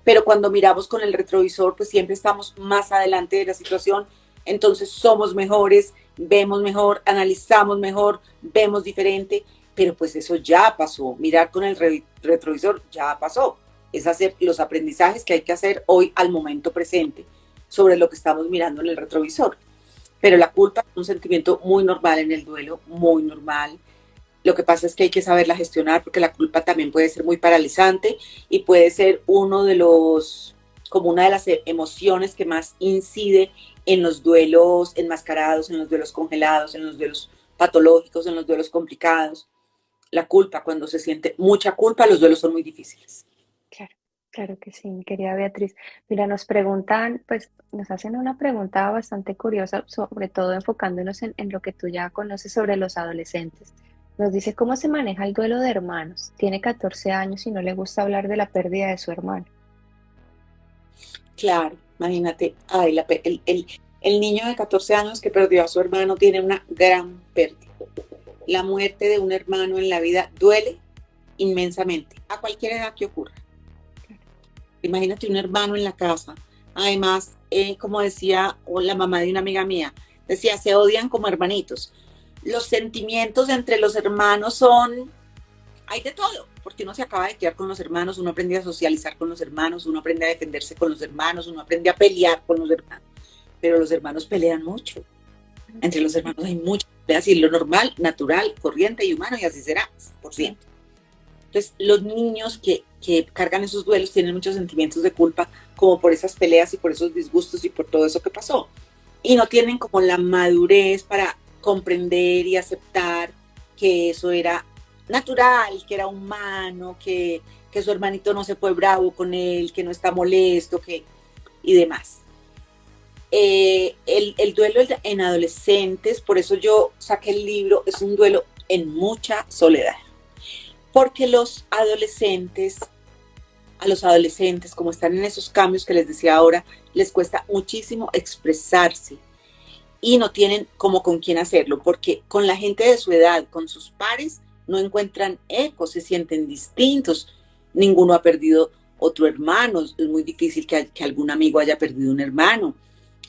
Pero cuando miramos con el retrovisor, pues siempre estamos más adelante de la situación, entonces somos mejores, vemos mejor, analizamos mejor, vemos diferente, pero pues eso ya pasó. Mirar con el retrovisor ya pasó. Es hacer los aprendizajes que hay que hacer hoy al momento presente sobre lo que estamos mirando en el retrovisor. Pero la culpa es un sentimiento muy normal en el duelo, muy normal. Lo que pasa es que hay que saberla gestionar porque la culpa también puede ser muy paralizante y puede ser uno de los, como una de las emociones que más incide en los duelos enmascarados, en los duelos congelados, en los duelos patológicos, en los duelos complicados. La culpa, cuando se siente mucha culpa, los duelos son muy difíciles. Claro, claro que sí, mi querida Beatriz. Mira, nos preguntan, pues nos hacen una pregunta bastante curiosa, sobre todo enfocándonos en lo que tú ya conoces sobre los adolescentes. Nos dice cómo se maneja el duelo de hermanos. Tiene 14 años y no le gusta hablar de la pérdida de su hermano. Claro, imagínate, ay, el niño de 14 años que perdió a su hermano tiene una gran pérdida. La muerte de un hermano en la vida duele inmensamente, a cualquier edad que ocurra. Imagínate un hermano en la casa. Además, como decía la mamá de una amiga mía, decía, se odian como hermanitos. Los sentimientos entre los hermanos son, hay de todo, porque uno se acaba de criar con los hermanos, uno aprende a socializar con los hermanos, uno aprende a defenderse con los hermanos, uno aprende a pelear con los hermanos. Pero los hermanos pelean mucho. Entre los hermanos hay muchas peleas y lo normal, natural, corriente y humano, y así será por siempre. Entonces, los niños que cargan esos duelos tienen muchos sentimientos de culpa, como por esas peleas y por esos disgustos y por todo eso que pasó. Y no tienen como la madurez para comprender y aceptar que eso era natural, que era humano, que su hermanito no se fue bravo con él, que no está molesto, y demás. El duelo en adolescentes, por eso yo saqué el libro, es un duelo en mucha soledad. Porque a los adolescentes, como están en esos cambios que les decía ahora, les cuesta muchísimo expresarse y no tienen como con quién hacerlo, porque con la gente de su edad, con sus pares, no encuentran eco, se sienten distintos, ninguno ha perdido otro hermano, es muy difícil que algún amigo haya perdido un hermano,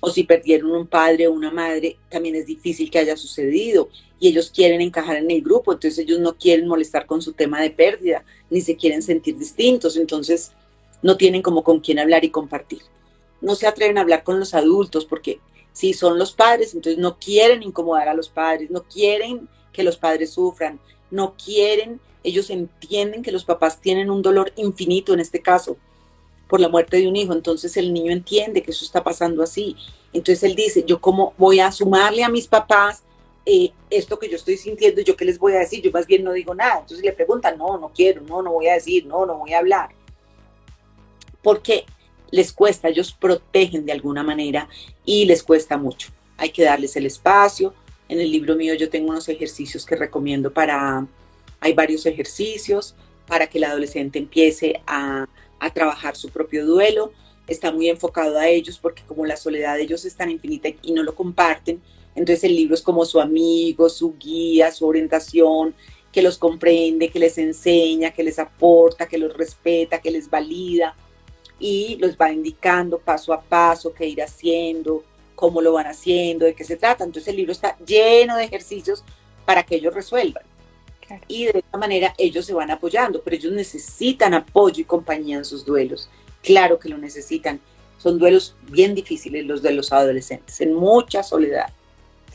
o si perdieron un padre o una madre, también es difícil que haya sucedido, y ellos quieren encajar en el grupo, entonces ellos no quieren molestar con su tema de pérdida, ni se quieren sentir distintos, entonces no tienen como con quién hablar y compartir. No se atreven a hablar con los adultos, porque si son los padres, entonces no quieren incomodar a los padres, no quieren que los padres sufran, no quieren, ellos entienden que los papás tienen un dolor infinito en este caso, por la muerte de un hijo, entonces el niño entiende que eso está pasando así, entonces él dice, yo cómo voy a sumarle a mis papás esto que yo estoy sintiendo, yo qué les voy a decir, yo más bien no digo nada, entonces le preguntan, no quiero, no voy a decir, no voy a hablar, porque les cuesta, ellos protegen de alguna manera y les cuesta mucho, hay que darles el espacio. En el libro mío yo tengo unos ejercicios que recomiendo hay varios ejercicios para que el adolescente empiece a trabajar su propio duelo, está muy enfocado a ellos porque como la soledad de ellos es tan infinita y no lo comparten, entonces el libro es como su amigo, su guía, su orientación, que los comprende, que les enseña, que les aporta, que los respeta, que les valida y los va indicando paso a paso qué ir haciendo, cómo lo van haciendo, de qué se trata. Entonces el libro está lleno de ejercicios para que ellos resuelvan. Claro. Y de esta manera ellos se van apoyando, pero ellos necesitan apoyo y compañía en sus duelos. Claro que lo necesitan. Son duelos bien difíciles los de los adolescentes, en mucha soledad.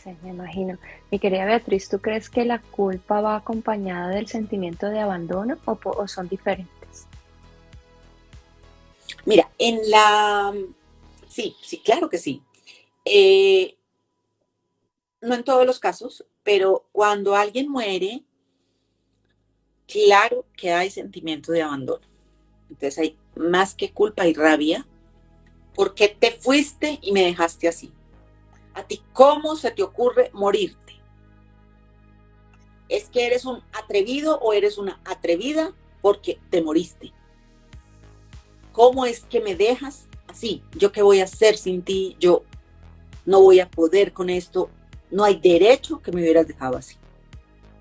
Sí, me imagino. Mi querida Beatriz, ¿tú crees que la culpa va acompañada del sentimiento de abandono o son diferentes? Mira, sí, claro que sí. No en todos los casos, pero cuando alguien muere, claro que hay sentimiento de abandono. Entonces hay más que culpa y rabia, porque te fuiste y me dejaste así. ¿A ti cómo se te ocurre morirte? ¿Es que eres un atrevido o eres una atrevida porque te moriste? ¿Cómo es que me dejas así? ¿Yo qué voy a hacer sin ti? Yo no voy a poder con esto. No hay derecho que me hubieras dejado así.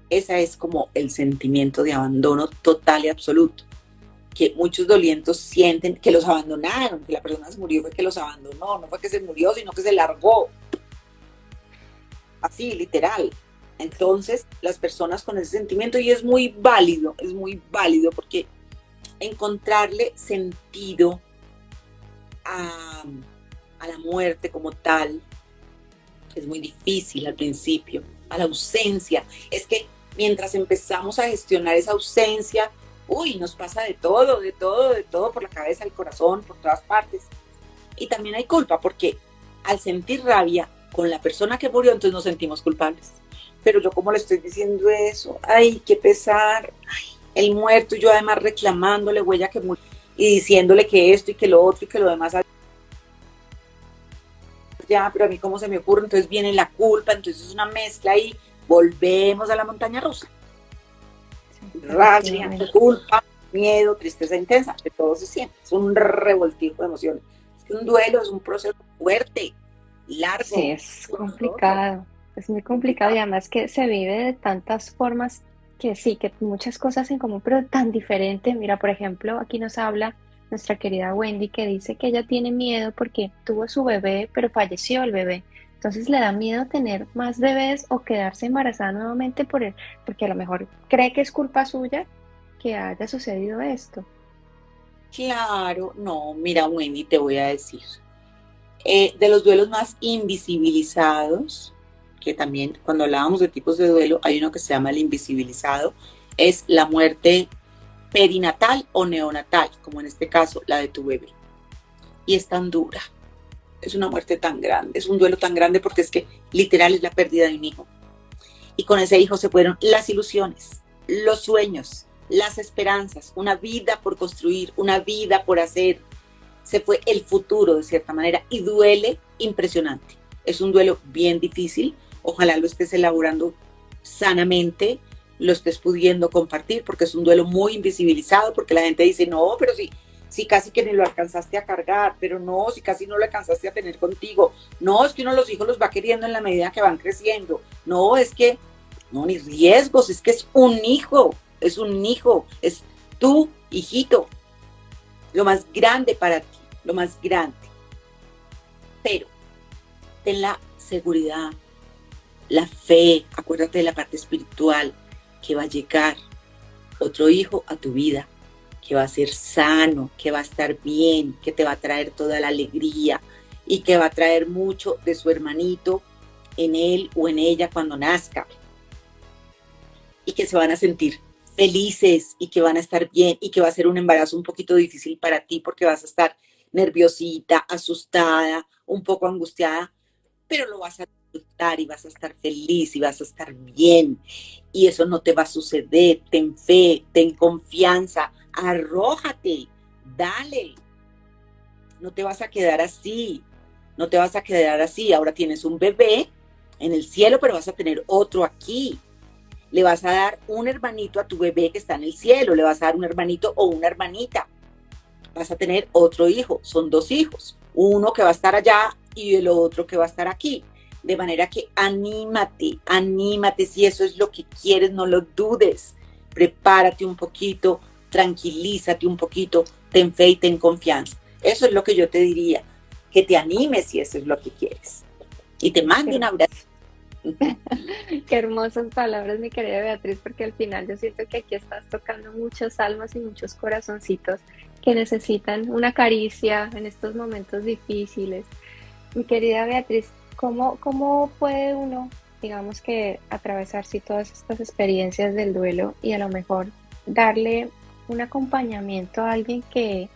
Ese es como el sentimiento de abandono total y absoluto, que muchos dolientos sienten que los abandonaron, que la persona se murió, fue que los abandonó, no fue que se murió, sino que se largó. Así, literal. Entonces, las personas con ese sentimiento, y es muy válido porque encontrarle sentido a la muerte como tal es muy difícil al principio, a la ausencia. Es que mientras empezamos a gestionar esa ausencia, nos pasa de todo por la cabeza, el corazón, por todas partes. Y también hay culpa, porque al sentir rabia con la persona que murió, entonces nos sentimos culpables. Pero yo como le estoy diciendo eso, ay, qué pesar, ay, el muerto, yo además reclamándole, huella que murió. y diciéndole que esto y que lo otro y que lo demás ya, pero a mí cómo se me ocurre, entonces viene la culpa, entonces es una mezcla y volvemos a la montaña rusa. Sí, Rabia, efectivamente. culpa, miedo, tristeza intensa, que todo se siente, es un revoltijo de emociones. Es que un duelo es un proceso fuerte, Sí, largo, es doloroso, complicado, es muy complicado y complicado. además que se vive de tantas formas que sí, que muchas cosas en común, pero tan diferente. Mira, por ejemplo, aquí nos habla nuestra querida Wendy que dice que ella tiene miedo porque tuvo su bebé, pero falleció el bebé. Entonces le da miedo tener más bebés o quedarse embarazada nuevamente porque a lo mejor cree que es culpa suya que haya sucedido esto. Claro, no, mira, Wendy, te voy a decir. De los duelos más invisibilizados, que también cuando hablábamos de tipos de duelo, hay uno que se llama el invisibilizado, es la muerte perinatal o neonatal, como en este caso la de tu bebé. Y es tan dura, es una muerte tan grande, es un duelo tan grande porque es que literal es la pérdida de un hijo. Y con ese hijo se fueron las ilusiones, los sueños, las esperanzas, una vida por construir, una vida por hacer. Se fue el futuro de cierta manera y duele impresionante. Es un duelo bien difícil, ojalá lo estés elaborando sanamente, lo estés pudiendo compartir, porque es un duelo muy invisibilizado, porque la gente dice, no, pero si casi que ni lo alcanzaste a cargar, pero no, si casi no lo alcanzaste a tener contigo, no, es que uno los hijos los va queriendo en la medida que van creciendo, no, es que, no, ni riesgos, es que es un hijo, es tu hijito, lo más grande para ti, lo más grande. Pero ten la seguridad, la fe, acuérdate de la parte espiritual, que va a llegar otro hijo a tu vida, que va a ser sano, que va a estar bien, que te va a traer toda la alegría y que va a traer mucho de su hermanito en él o en ella cuando nazca. Y que se van a sentir felices y que van a estar bien y que va a ser un embarazo un poquito difícil para ti porque vas a estar nerviosita, asustada, un poco angustiada, pero lo vas a disfrutar y vas a estar feliz y vas a estar bien. Y eso no te va a suceder. Ten fe, ten confianza, arrójate, dale. No te vas a quedar así, no te vas a quedar así. Ahora tienes un bebé en el cielo, pero vas a tener otro aquí. Le vas a dar un hermanito a tu bebé que está en el cielo, le vas a dar un hermanito o una hermanita. Vas a tener otro hijo, son dos hijos, uno que va a estar allá y el otro que va a estar aquí. De manera que anímate, anímate, si eso es lo que quieres, no lo dudes. Prepárate un poquito, tranquilízate un poquito, ten fe y ten confianza. Eso es lo que yo te diría, que te animes si eso es lo que quieres. Y te Qué mando un abrazo. hermoso. Qué hermosas palabras, mi querida Beatriz, porque al final yo siento que aquí estás tocando muchas almas y muchos corazoncitos que necesitan una caricia en estos momentos difíciles. Mi querida Beatriz, ¿cómo puede uno, digamos que atravesar sí, todas estas experiencias del duelo y a lo mejor darle un acompañamiento a alguien que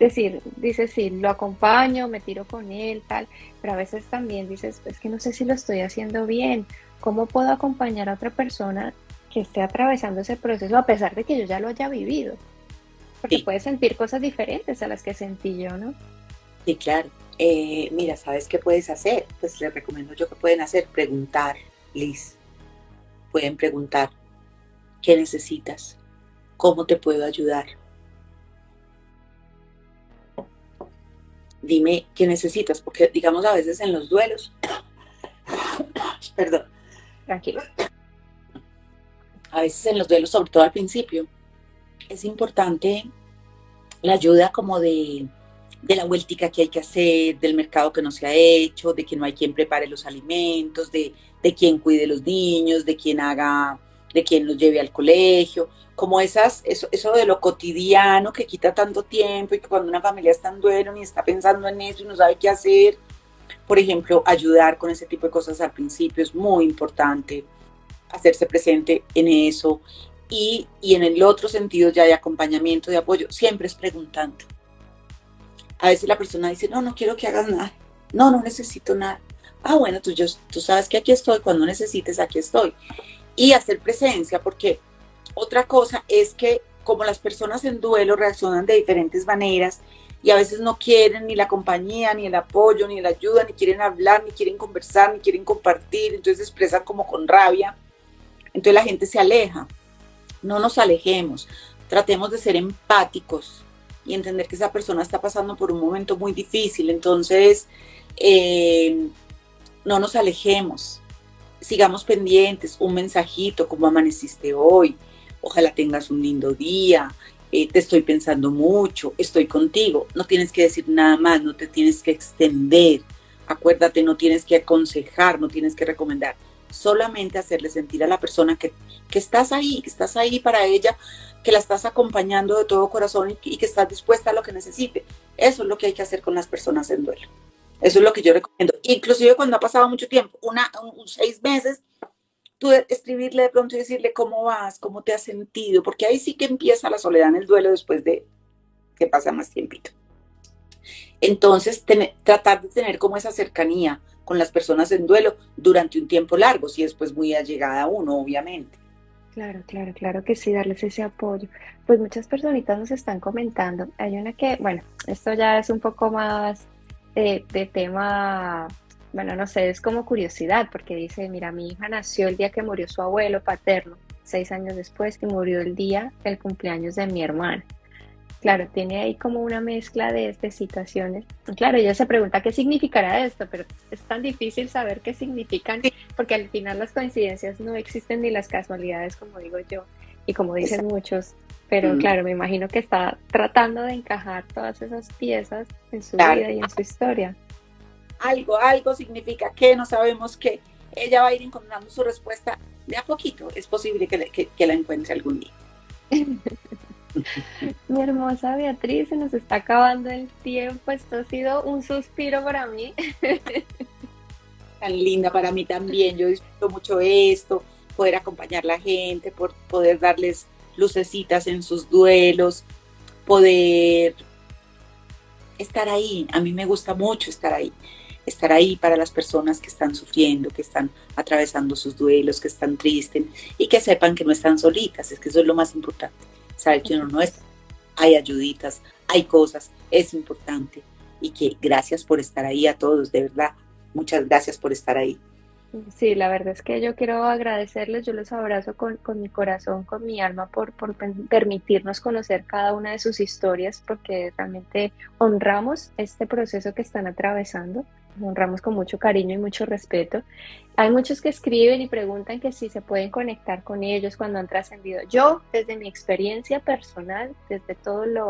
dices, sí, lo acompaño, me tiro con él, tal, pero a veces también dices, es que no sé si lo estoy haciendo bien, ¿cómo puedo acompañar a otra persona que esté atravesando ese proceso a pesar de que yo ya lo haya vivido? Porque Sí, puede sentir cosas diferentes a las que sentí yo, ¿no? sí, claro. Mira, ¿sabes qué puedes hacer? Pues les recomiendo yo que pueden hacer, preguntar, Liz. Pueden preguntar, ¿qué necesitas? ¿Cómo te puedo ayudar? Dime qué necesitas, porque digamos a veces en los duelos, perdón, Tranquilo. a veces en los duelos, sobre todo al principio, es importante la ayuda como de la vueltica que hay que hacer, del mercado que no se ha hecho, de que no hay quien prepare los alimentos, de quien cuide los niños, de quien haga, de quien los lleve al colegio, como eso de lo cotidiano que quita tanto tiempo y que cuando una familia está en duelo y está pensando en eso y no sabe qué hacer, por ejemplo, ayudar con ese tipo de cosas al principio es muy importante, hacerse presente en eso y en el otro sentido ya de acompañamiento, de apoyo, siempre es preguntando. A veces la persona dice, no, no quiero que hagas nada, no, no necesito nada. Ah, bueno, tú sabes que aquí estoy, cuando necesites, aquí estoy. Y hacer presencia, porque otra cosa es que como las personas en duelo reaccionan de diferentes maneras y a veces no quieren ni la compañía, ni el apoyo, ni la ayuda, ni quieren hablar, ni quieren conversar, ni quieren compartir, entonces se expresan como con rabia, entonces la gente se aleja. No nos alejemos, tratemos de ser empáticos y entender que esa persona está pasando por un momento muy difícil, entonces no nos alejemos, sigamos pendientes, un mensajito, como amaneciste hoy, ojalá tengas un lindo día, te estoy pensando mucho, estoy contigo, no tienes que decir nada más, no te tienes que extender, acuérdate, no tienes que aconsejar, no tienes que recomendar, solamente hacerle sentir a la persona que estás ahí para ella, que la estás acompañando de todo corazón y que estás dispuesta a lo que necesite. Eso es lo que hay que hacer con las personas en duelo. Eso es lo que yo recomiendo. Inclusive cuando ha pasado mucho tiempo, 6 meses, tú escribirle de pronto y decirle cómo vas, cómo te has sentido, porque ahí sí que empieza la soledad en el duelo después de que pasa más tiempito. Entonces, tratar de tener como esa cercanía con las personas en duelo durante un tiempo largo, si es pues muy allegada a uno, obviamente. Claro que sí, darles ese apoyo. Pues muchas personitas nos están comentando. Hay una que, bueno, esto ya es un poco más de tema, bueno, no sé, es como curiosidad, porque dice, mira, mi hija nació el día que murió su abuelo paterno, 6 años después, y murió el día del cumpleaños de mi hermana. Claro, tiene ahí como una mezcla de situaciones. Claro, ella se pregunta qué significará esto, pero es tan difícil saber qué significan, porque al final las coincidencias no existen ni las casualidades, como digo yo, y como dicen muchos. Pero claro, me imagino que está tratando de encajar todas esas piezas en su vida y en su historia. Algo significa que no sabemos qué. Ella va a ir encontrando su respuesta de a poquito. Es posible que la encuentre algún día. Mi hermosa Beatriz, se nos está acabando el tiempo. Esto ha sido un suspiro para mí. Tan linda para mí también. Yo disfruto mucho esto, poder acompañar a la gente, poder darles lucecitas en sus duelos, poder estar ahí. A mí me gusta mucho estar ahí para las personas que están sufriendo, que están atravesando sus duelos, que están tristes y que sepan que no están solitas. Es que eso es lo más importante. Saber que uno no está, hay ayuditas, hay cosas, es importante y que gracias por estar ahí a todos, de verdad, muchas gracias por estar ahí. Sí, la verdad es que yo quiero agradecerles, yo los abrazo con mi corazón, con mi alma por permitirnos conocer cada una de sus historias, porque realmente honramos este proceso que están atravesando, honramos con mucho cariño y mucho respeto. Hay muchos que escriben y preguntan que si se pueden conectar con ellos cuando han trascendido. Yo, desde mi experiencia personal, desde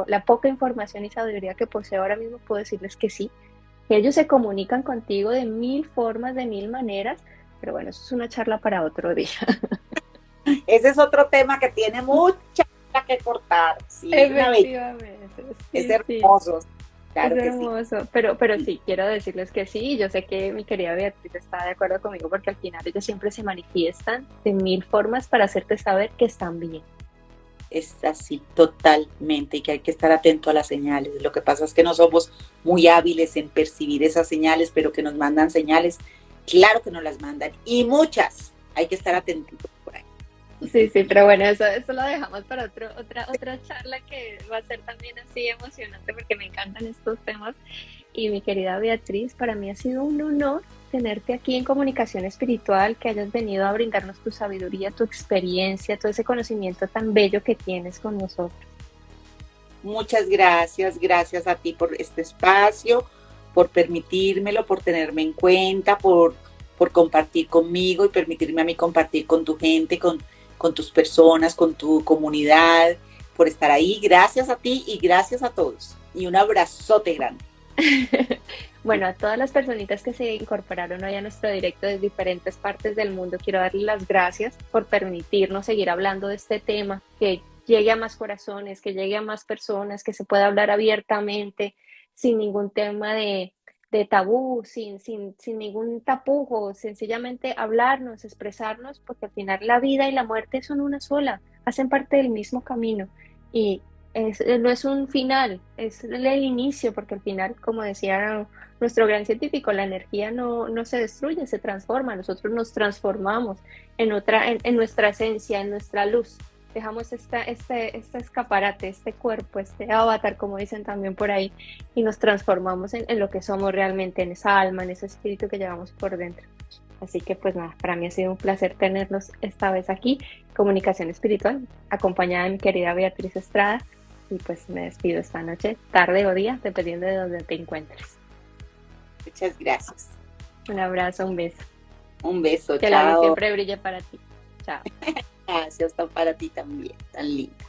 la poca información y sabiduría que poseo ahora mismo, puedo decirles que sí, que ellos se comunican contigo de mil formas, de mil maneras, pero bueno, eso es una charla para otro día. Ese es otro tema que tiene mucha tela que cortar. Sí, Efectivamente. es hermoso. Sí. Claro Es que sí. hermoso, pero sí, quiero decirles que sí, yo sé que mi querida Beatriz está de acuerdo conmigo porque al final ellos siempre se manifiestan de mil formas para hacerte saber que están bien. Es así, totalmente, y que hay que estar atento a las señales. Lo que pasa es que no somos muy hábiles en percibir esas señales, pero que nos mandan señales, claro que nos las mandan, y muchas, hay que estar atentos por ahí. Sí, pero bueno, eso lo dejamos para otra charla que va a ser también así emocionante porque me encantan estos temas. Y mi querida Beatriz, para mí ha sido un honor tenerte aquí en Comunicación Espiritual, que hayas venido a brindarnos tu sabiduría, tu experiencia, todo ese conocimiento tan bello que tienes con nosotros. Muchas gracias a ti por este espacio, por permitírmelo, por tenerme en cuenta, por compartir conmigo y permitirme a mí compartir con tu gente, con tus personas, con tu comunidad, por estar ahí. Gracias a ti y gracias a todos. Y un abrazote grande. Bueno, a todas las personitas que se incorporaron hoy a nuestro directo desde diferentes partes del mundo, quiero darles las gracias por permitirnos seguir hablando de este tema, que llegue a más corazones, que llegue a más personas, que se pueda hablar abiertamente, sin ningún tema de tabú, sin ningún tapujo, sencillamente hablarnos, expresarnos, porque al final la vida y la muerte son una sola, hacen parte del mismo camino y no es un final, es el inicio, porque al final, como decía nuestro gran científico, la energía no se destruye, se transforma, nosotros nos transformamos en nuestra esencia, en nuestra luz. dejamos este escaparate, este cuerpo, este avatar, como dicen también por ahí, y nos transformamos en lo que somos realmente, en esa alma, en ese espíritu que llevamos por dentro. Así que pues nada, para mí ha sido un placer tenerlos esta vez aquí, Comunicación Espiritual, acompañada de mi querida Beatriz Estrada, y pues me despido esta noche, tarde o día, dependiendo de donde te encuentres. Muchas gracias. Un abrazo, un beso. Un beso, Que la luz chao. siempre brille para ti. Chao. Gracias, para ti también, tan linda.